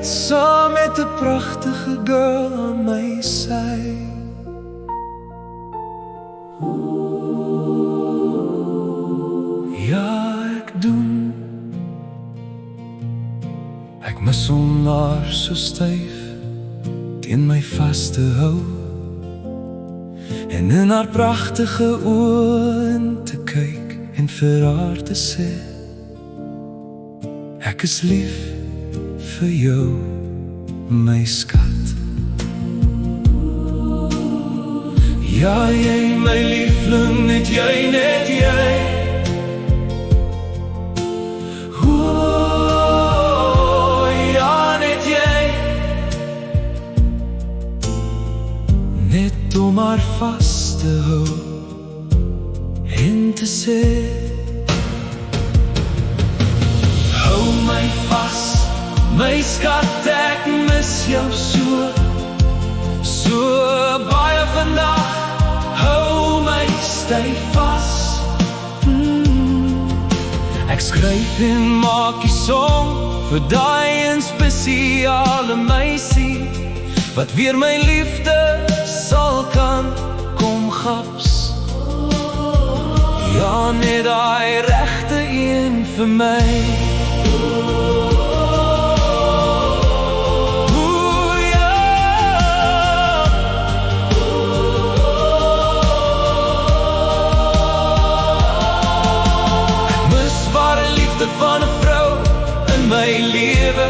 saam met 'n pragtige girl aan my sy. Ja, ek doen. Ek mis om haar so styf teen my vas te hou en in haar pragtige oë te kyk en vir haar te sê ek is lief vir jou, my skat. Ja, jy my liefling, net jy, net jy. O, ja, net jy. Net om haar vas te hou en te sê hou my vas, my skat, ek mis jou so, so baie vandag. Hou my styf vas. Ek skryf en maak die song vir daai een spesiale meisie wat weer my liefde sal kan kom gaps. Ja, net daai regte een vir my. Van 'n vrou in my lewe,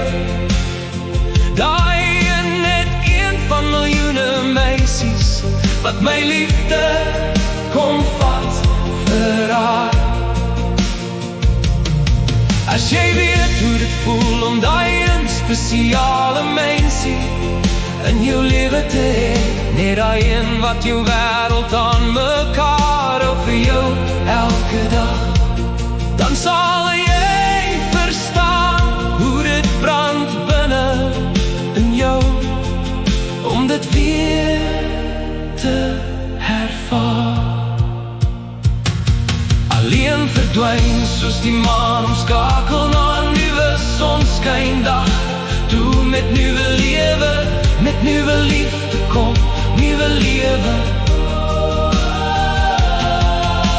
daai net een van miljoene meisies wat my liefde kom vat vir haar. As jy weet hoe dit voel om daai een spesiale meisie in jou lewe te hê, net daai een wat jou wêreld aan mekaar hou vir jou elke dag, dan sal jy hoe dit brand binne in jou om dit weer te ervaar. Alleen verdwyn soos die maan omskakel na 'n nuwe sonskyndag, toe met nuwe lewe, met nuwe liefde kom nuwe lewe.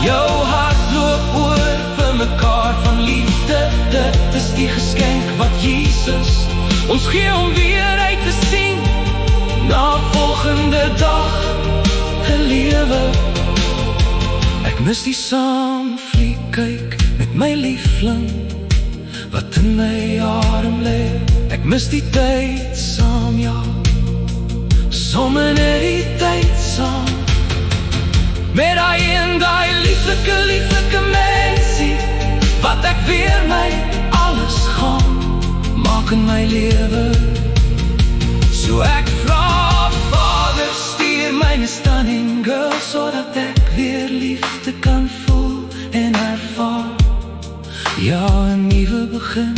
Jou hart loop oor vir mekaar van liefde, dit is die geskenk wat Jesus ons gee om weer uit te sien na volgende dag te lewe. Ek mis die saamvlieg kyk met my liefling wat in my arm lê. Ek mis die tyd saam, ja, somme net die tyd saam met daai lieflike, lieflike meisie wat ek weer my alles gaan maak in my lewe. So ek vra, Vader, stuur my 'n stunning girl sodat ek weer liefde kan voel en ervaar. Ja, 'n nuwe begin